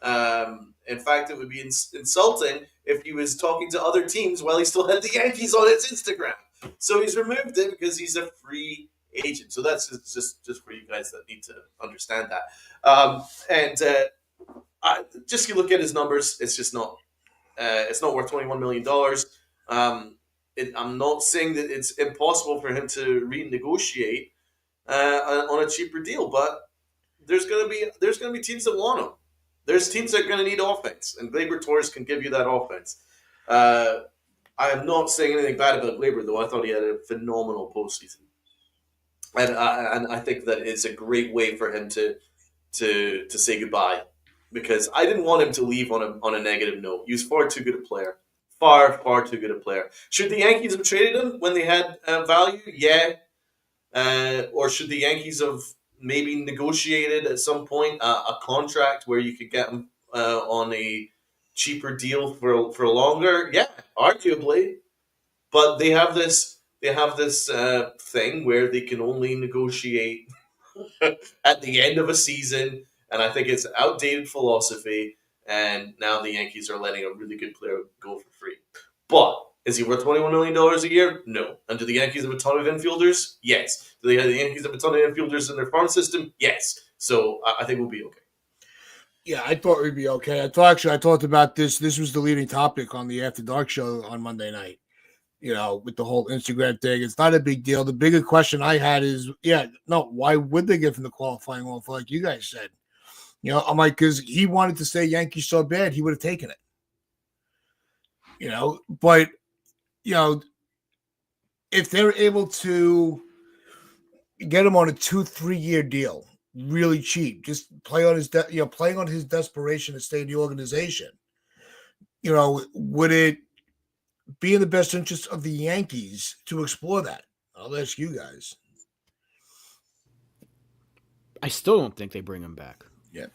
In fact, it would be insulting if he was talking to other teams while he still had the Yankees on his Instagram. So he's removed it because he's a free agent. So that's just for you guys that need to understand that. Just you look at his numbers, it's just not. It's not worth $21 million. I'm not saying that it's impossible for him to renegotiate on a cheaper deal, but there's gonna be teams that want him. There's teams that are going to need offense, and Gleyber Torres can give you that offense. I am not saying anything bad about Gleyber, though. I thought he had a phenomenal postseason, and I think that it's a great way for him to say goodbye, because I didn't want him to leave on a negative note. He was far too good a player, far too good a player. Should the Yankees have traded him when they had value? Yeah, or should the Yankees have maybe negotiated at some point a contract where you could get him on a cheaper deal for longer? Yeah, arguably. But they have this thing where they can only negotiate at the end of a season, and I think it's an outdated philosophy. And now the Yankees are letting a really good player go for free. But is he worth $21 million a year? No. And do the Yankees have a ton of infielders? Yes. Do the Yankees have a ton of infielders in their farm system? Yes. So I think we'll be okay. Yeah, I thought we'd be okay. I talked about this. This was the leading topic on the After Dark show on Monday night. You know, with the whole Instagram thing. It's not a big deal. The bigger question I had is, why would they give him the qualifying offer like you guys said? You know, I'm like, because he wanted to stay Yankees so bad, he would have taken it. You know, but if they're able to get him on a 2-3 year deal, really cheap, just playing on his desperation to stay in the organization, would it be in the best interest of the Yankees to explore that? I'll ask you guys. I still don't think they bring him back. Yeah.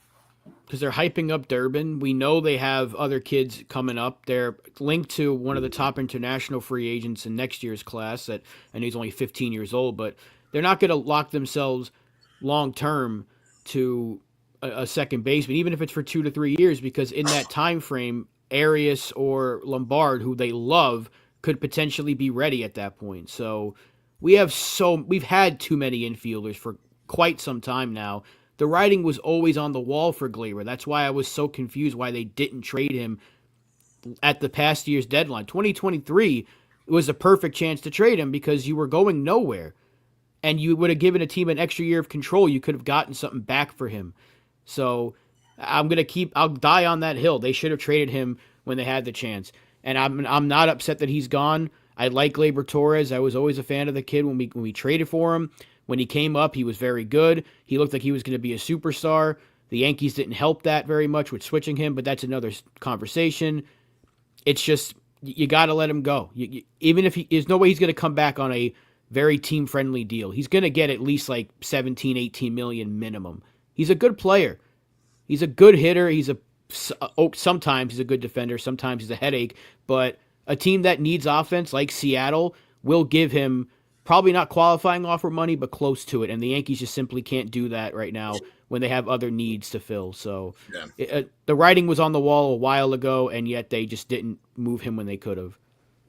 Because they're hyping up Durbin. We know they have other kids coming up. They're linked to one of the top international free agents in next year's class. I know he's only 15 years old, but they're not going to lock themselves long term to a second baseman, even if it's for 2 to 3 years, because in that time frame, Arias or Lombard, who they love, could potentially be ready at that point. So we've had too many infielders for quite some time now. The writing was always on the wall for Gleyber. That's why I was so confused why they didn't trade him at the past year's deadline. 2023 was a perfect chance to trade him because you were going nowhere. And you would have given a team an extra year of control. You could have gotten something back for him. So I'll die on that hill. They should have traded him when they had the chance. And I'm not upset that he's gone. I like Gleyber Torres. I was always a fan of the kid when we traded for him. When he came up, he was very good. He looked like he was going to be a superstar. The Yankees didn't help that very much with switching him, but that's another conversation. It's just, you got to let him go. Even if there's no way he's going to come back on a very team-friendly deal. He's going to get at least like 17, 18 million minimum. He's a good player. He's a good hitter. He's a sometimes he's a good defender, sometimes he's a headache, but a team that needs offense like Seattle will give him probably not qualifying offer money, but close to it. And the Yankees just simply can't do that right now when they have other needs to fill. So the writing was on the wall a while ago, and yet they just didn't move him when they could have.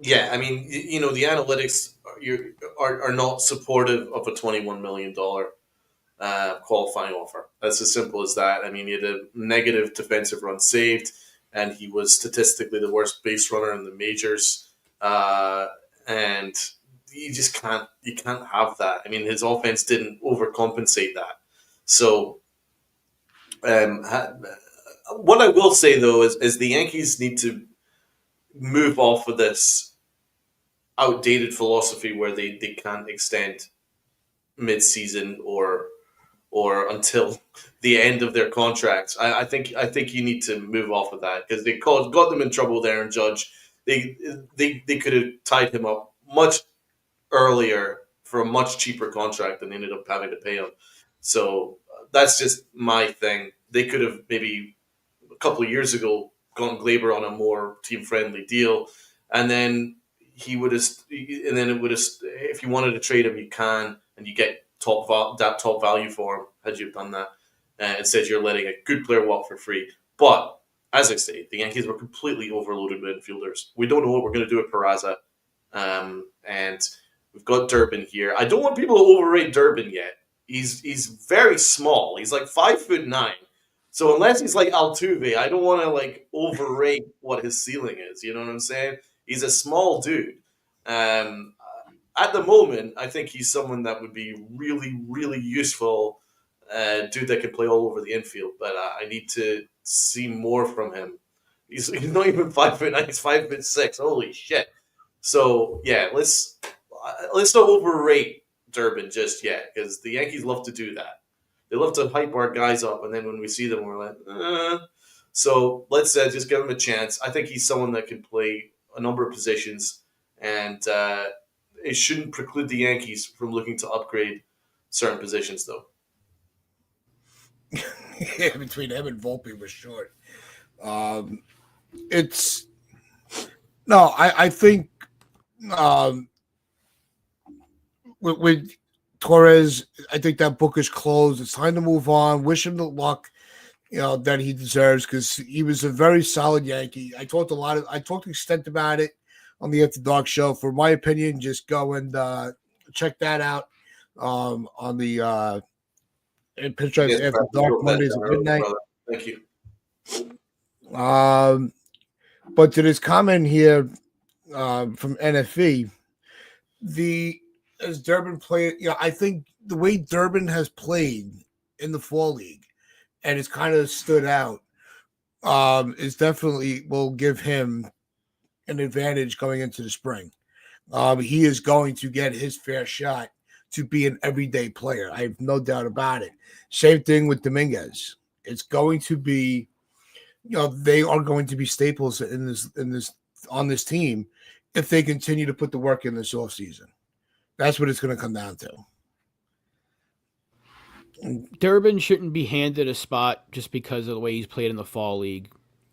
Yeah, I mean, the analytics are not supportive of a $21 million qualifying offer. That's as simple as that. I mean, he had a negative defensive run saved, and he was statistically the worst base runner in the majors. And you just can't have that. I mean, his offense didn't overcompensate that. So, what I will say though is the Yankees need to move off of this outdated philosophy where they can't extend mid-season or until the end of their contracts. I think you need to move off of that because they got them in trouble there. And Judge, they could have tied him up much earlier for a much cheaper contract and ended up having to pay him. So that's just my thing. They could have maybe a couple of years ago gone Glaber on a more team friendly deal, and then he would have. And then it would have. If you wanted to trade him, you can, and you get top value for him. Had you done that, instead you're letting a good player walk for free. But as I say, the Yankees were completely overloaded with infielders. We don't know what we're going to do with Peraza, and we've got Durbin here. I don't want people to overrate Durbin yet. He's very small. He's like 5'9". So unless he's like Altuve, I don't want to like overrate what his ceiling is. You know what I'm saying? He's a small dude. At the moment, I think he's someone that would be really, really useful. Dude that can play all over the infield, but I need to see more from him. He's not even 5'9". He's 5'6". Holy shit! So yeah, let's not overrate Durbin just yet because the Yankees love to do that. They love to hype our guys up, and then when we see them, we're like, So let's just give him a chance. I think he's someone that can play a number of positions, and it shouldn't preclude the Yankees from looking to upgrade certain positions, though. Yeah, between him and Volpe was short. I think with Torres, I think that book is closed. It's time to move on. Wish him the luck, that he deserves because he was a very solid Yankee. I talked to extent about it on the After Dark show. For my opinion, just go and check that out on the Pitch Drive After Dark Mondays at midnight. Thank you. But to this comment here from NFE, as Durbin played, I think the way Durbin has played in the fall league and it's kind of stood out is definitely will give him an advantage going into the spring. He is going to get his fair shot to be an everyday player. I have no doubt about it. Same thing with Dominguez. It's going to be, they are going to be staples on this team if they continue to put the work in this offseason. That's what it's going to come down to. Durbin shouldn't be handed a spot just because of the way he's played in the fall league.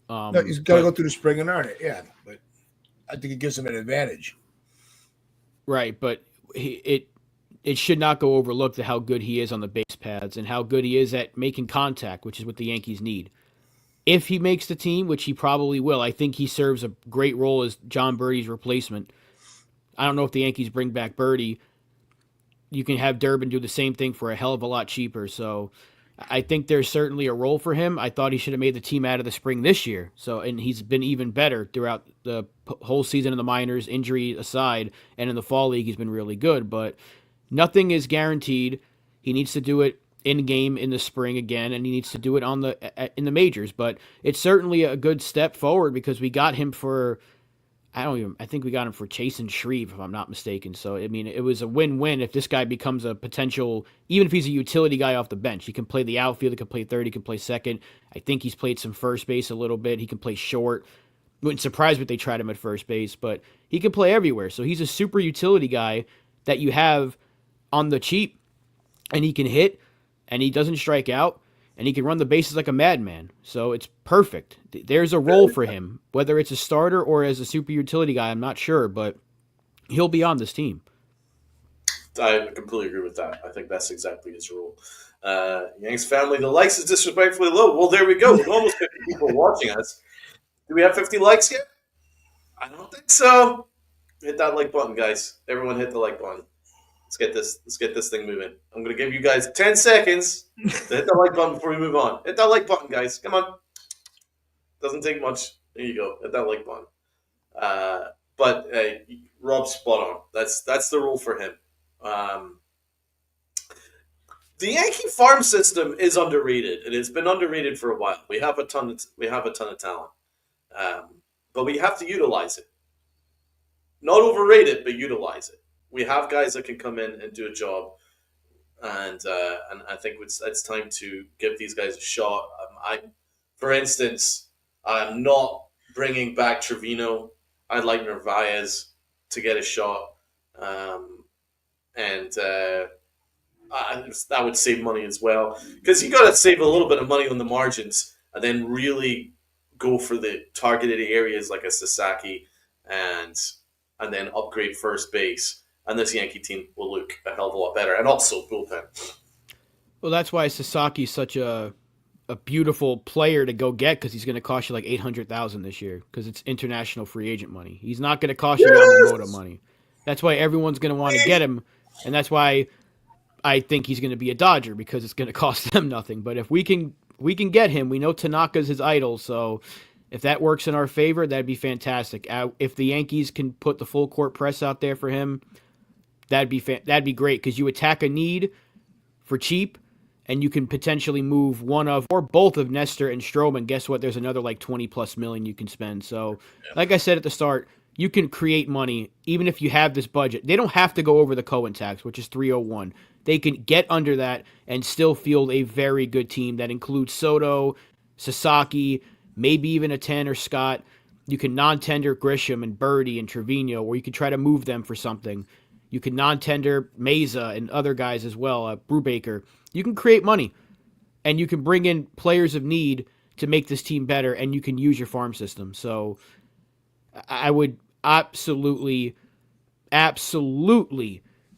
No, he's got to go through the spring and earn it, yeah. But I think it gives him an advantage. Right, but it should not go overlooked how good he is on the base paths and how good he is at making contact, which is what the Yankees need. If he makes the team, which he probably will, I think he serves a great role as John Birdie's replacement. I don't know if the Yankees bring back Birdie. You can have Durbin do the same thing for a hell of a lot cheaper. So I think there's certainly a role for him. I thought he should have made the team out of the spring this year. And he's been even better throughout the whole season in the minors, injury aside, and in the fall league he's been really good. But nothing is guaranteed. He needs to do it in game in the spring again, and he needs to do it in the majors. But it's certainly a good step forward because we got him for. I think we got him for Chase and Shreve, if I'm not mistaken. So, I mean, it was a win-win if this guy becomes a potential, even if he's a utility guy off the bench. He can play the outfield, he can play third, he can play second. I think he's played some first base a little bit. He can play short. Wouldn't surprise me if they tried him at first base, but he can play everywhere. So he's a super utility guy that you have on the cheap, and he can hit, and he doesn't strike out. and he can run the bases like a madman. So it's perfect. There's a role for him, whether it's a starter or as a super utility guy. I'm not sure, but he'll be on this team. I completely agree with that. I think that's exactly his role. Yanks family, the likes is disrespectfully low. Well, there we go. With almost 50 people watching us. Do we have 50 likes yet? I don't think so. Hit that like button, guys. Everyone hit the like button. Let's get this thing moving. I'm gonna give you guys 10 seconds to hit the like button before we move on. Hit that like button, guys. Come on. Doesn't take much. There you go. Hit that like button. But Rob's spot on. That's the rule for him. The Yankee farm system is underrated. It has been underrated for a while. We have a ton of talent, but we have to utilize it. Not overrate it, but utilize it. We have guys that can come in and do a job, and I think it's time to give these guys a shot. For instance, I'm not bringing back Trevino. I'd like Narvaez to get a shot, and that would save money as well, because you got to save a little bit of money on the margins and then really go for the targeted areas like a Sasaki and then upgrade first base. And this Yankee team will look a hell of a lot better. And also bullpen. Well, that's why Sasaki's such a beautiful player to go get, because he's going to cost you like $800,000 this year because it's international free agent money. He's not going to cost you Yamamoto money. That's why everyone's going to want to get him, and that's why I think he's going to be a Dodger, because it's going to cost them nothing. But if we can get him, we know Tanaka's his idol, so if that works in our favor, that'd be fantastic. If the Yankees can put the full court press out there for him, that'd be great, because you attack a need for cheap, and you can potentially move one of or both of Nestor and Stroman. Guess what? There's another like $20+ million you can spend. So, like I said at the start, you can create money even if you have this budget. They don't have to go over the Cohen tax, which is 301. They can get under that and still field a very good team that includes Soto, Sasaki, maybe even a Tanner Scott. You can non-tender Grisham and Birdie and Trevino, or you can try to move them for something. You can non-tender Meza and other guys as well, Brubaker. You can create money, and you can bring in players of need to make this team better, and you can use your farm system. So I would absolutely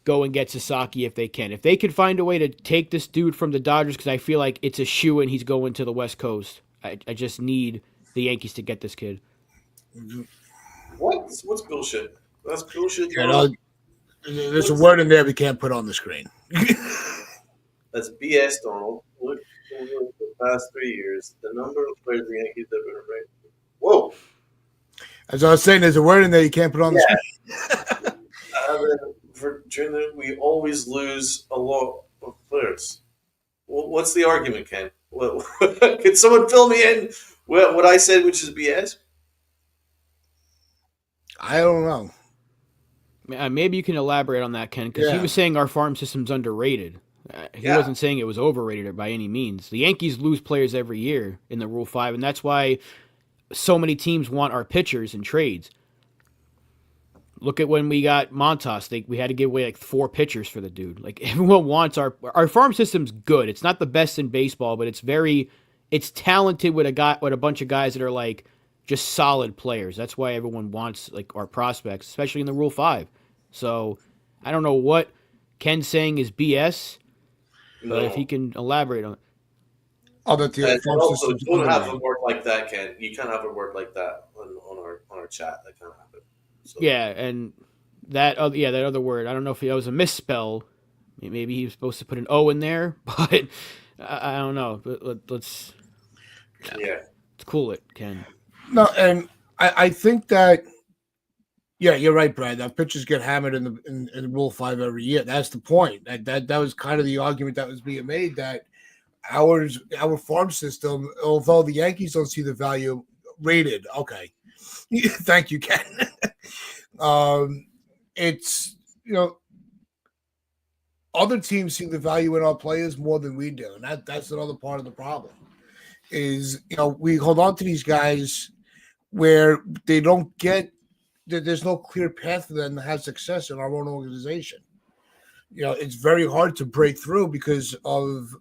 go and get Sasaki if they can. If they can find a way to take this dude from the Dodgers, because I feel like it's a shoo-in he's going to the West Coast. I just need the Yankees to get this kid. What's bullshit? That's bullshit. There's a word in there we can't put on the screen. That's BS, Donald. Look over the past 3 years, the number of players the Yankees have been ranked. Whoa. As I was saying, there's a word in there you can't put on the screen. We always lose a lot of players. What's the argument, Ken? Can someone fill me in what I said, which is BS? I don't know. Maybe you can elaborate on that, Ken, because he was saying our farm system's underrated. He wasn't saying it was overrated by any means. The Yankees lose players every year in the Rule 5, and that's why so many teams want our pitchers in trades. Look at when we got Montas. We had to give away like 4 pitchers for the dude. Like, everyone wants our farm system's good. It's not the best in baseball, but it's talented with a bunch of guys that are like just solid players. That's why everyone wants like our prospects, especially in the Rule 5. So I don't know what Ken's saying is BS, but if he can elaborate on it. Don't have it work like that, Ken. You can't have it work like that on our chat. That can't happen. So. Yeah, and that other word. I don't know if it was a misspell. Maybe he was supposed to put an O in there, but I don't know. But let's cool it, Ken. No, and I think that you're right, Brad. That pitchers get hammered in Rule 5 every year. That's the point. That was kind of the argument that was being made, that our farm system, although the Yankees don't see the value rated. Okay. Thank you, Ken. It's, other teams see the value in our players more than we do. And that's another part of the problem is, we hold on to these guys where they don't get, there's no clear path for them to have success in our own organization. It's very hard to break through because of,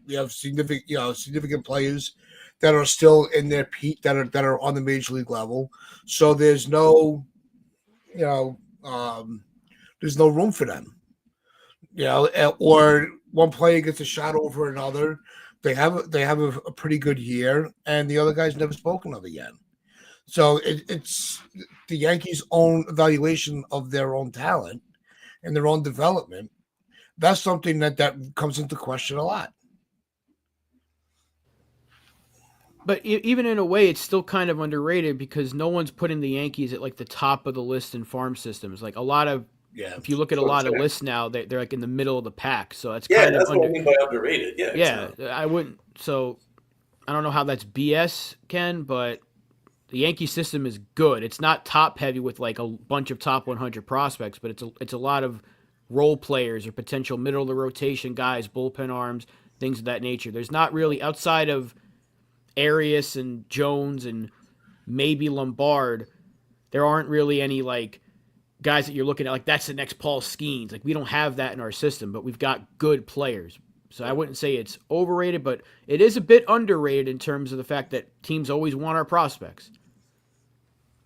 We have significant players that are still in their peak, that are on the major league level. So there's no, you know, there's no room for them. Or one player gets a shot over another. They have a pretty good year, and the other guy's never spoken of again. So it's the Yankees' own evaluation of their own talent and their own development. That's something that comes into question a lot. But even in a way, it's still kind of underrated because no one's putting the Yankees at like the top of the list in farm systems. Like a lot of, Yeah, if you look at a lot of lists now, they're like in the middle of the pack. So that's Yeah, kind of that's what I mean by underrated. Yeah, yeah. I wouldn't. So I don't know how that's BS, Ken, but the Yankee system is good. It's not top heavy with like a bunch of top 100 prospects, but it's a lot of role players or potential middle of the rotation guys, bullpen arms, things of that nature. There's not really outside of Arias and Jones and maybe Lombard. There aren't really any like guys that you're looking at like that's the next Paul Skeens. Like we don't have that in our system, but we've got good players. So I wouldn't say it's overrated, but it is a bit underrated in terms of the fact that teams always want our prospects.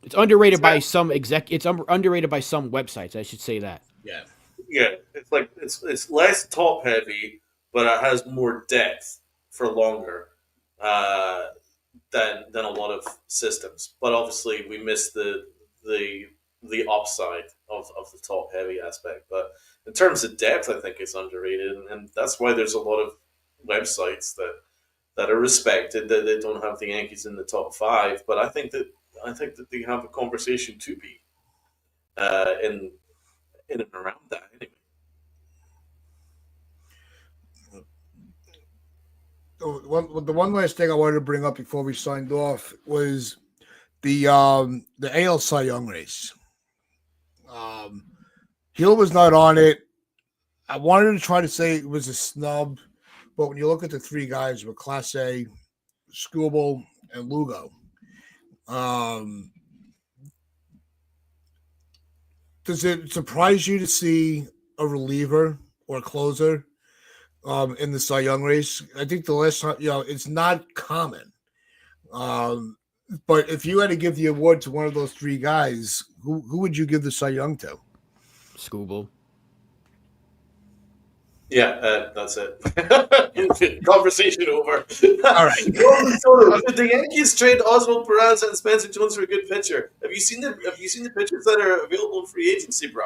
It's underrated by some It's underrated by some websites. I should say that. yeah. Yeah, it's like it's less top heavy, but it has more depth for longer uh, than a lot of systems. But obviously, we miss the upside of the top heavy aspect. But in terms of depth, I think it's underrated, and that's why there's a lot of websites that are respected that they don't have the Yankees in the top five. But I think that they have a conversation to be in and around that anyway. The one last thing I wanted to bring up before we signed off was the AL Cy Young race. Hill was not on it. I wanted to try to say it was a snub, but when you look at the three guys with Class A, Skubal, and Lugo, does it surprise you to see a reliever or a closer in the Cy Young race? I think the last time, it's not common. But if you had to give the award to one of those three guys, who would you give the Cy Young to? Skubal. Yeah, that's it. Conversation over. All right. Did the Yankees trade Oswald Perez and Spencer Jones for a good pitcher? Have you seen the pitchers that are available in free agency, bro?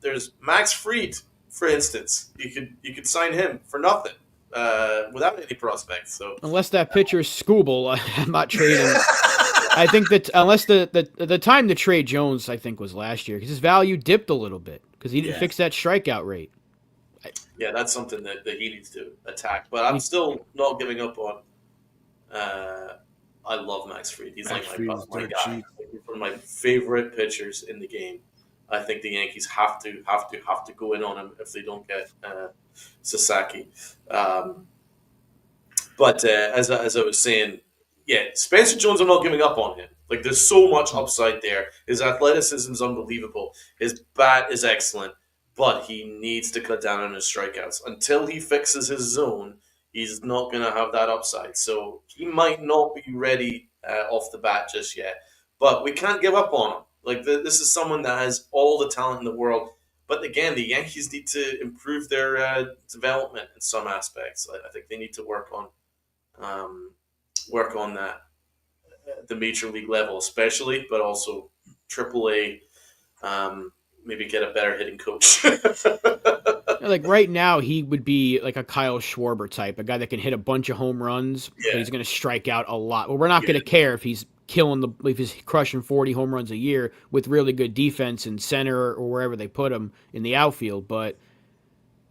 There's Max Fried, for instance. You could sign him for nothing without any prospects. So Unless that pitcher is Skubal, I'm not trading. I think that unless the time to trade Jones, I think, was last year because his value dipped a little bit because he didn't fix that strikeout rate. yeah, that's something that he needs to attack. But I'm still not giving up on. I love Max Fried. He's Max like Fried's my dirt guy. cheap. He's one of my favorite pitchers in the game. I think the Yankees have to go in on him if they don't get Sasaki. But as I was saying, yeah, Spencer Jones, I'm not giving up on him. Like, there's so much upside there. His athleticism is unbelievable. His bat is excellent, but he needs to cut down on his strikeouts. Until he fixes his zone, he's not going to have that upside. So he might not be ready off the bat just yet. But we can't give up on him. Like, this is someone that has all the talent in the world. But again, the Yankees need to improve their development in some aspects. I think they need to work on that at the major league level, especially, but also AAA. Maybe get a better hitting coach. Like right now, he would be like a Kyle Schwarber type, a guy that can hit a bunch of home runs, but he's going to strike out a lot. Well, we're not going to care if he's if he's crushing 40 home runs a year with really good defense in center or wherever they put him in the outfield. But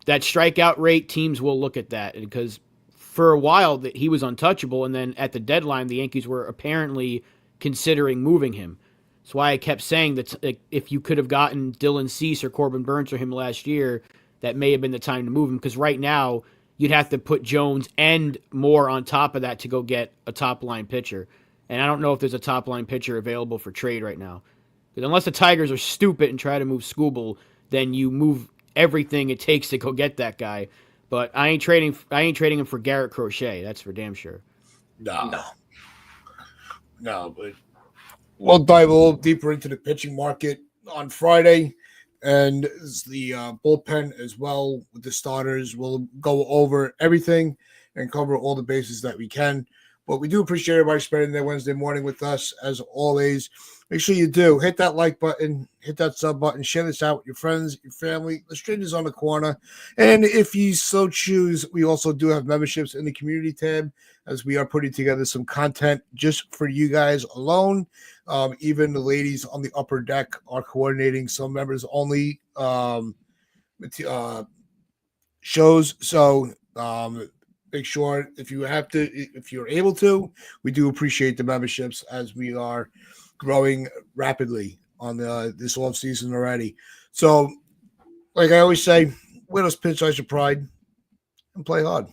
that strikeout rate, teams will look at that because for a while that he was untouchable, and then at the deadline, the Yankees were apparently considering moving him. That's why I kept saying that if you could have gotten Dylan Cease or Corbin Burns for him last year, that may have been the time to move him. Because right now, you'd have to put Jones and more on top of that to go get a top-line pitcher. And I don't know if there's a top-line pitcher available for trade right now. Because unless the Tigers are stupid and try to move Skubal, then you move everything it takes to go get that guy. But I ain't trading him for Garrett Crochet. That's for damn sure. No, but we'll dive a little deeper into the pitching market on Friday, and the bullpen as well with the starters. We'll go over everything and cover all the bases that we can. But we do appreciate everybody spending their Wednesday morning with us as always. Make sure you do hit that like button, hit that sub button, share this out with your friends, your family, the strangers on the corner. And if you so choose, we also do have memberships in the community tab as we are putting together some content just for you guys alone. Even the ladies on the upper deck are coordinating some members only shows. So make sure if you're able to, we do appreciate the memberships as we are growing rapidly on this off season already. So, like I always say, wear those pinstripes of pride and play hard.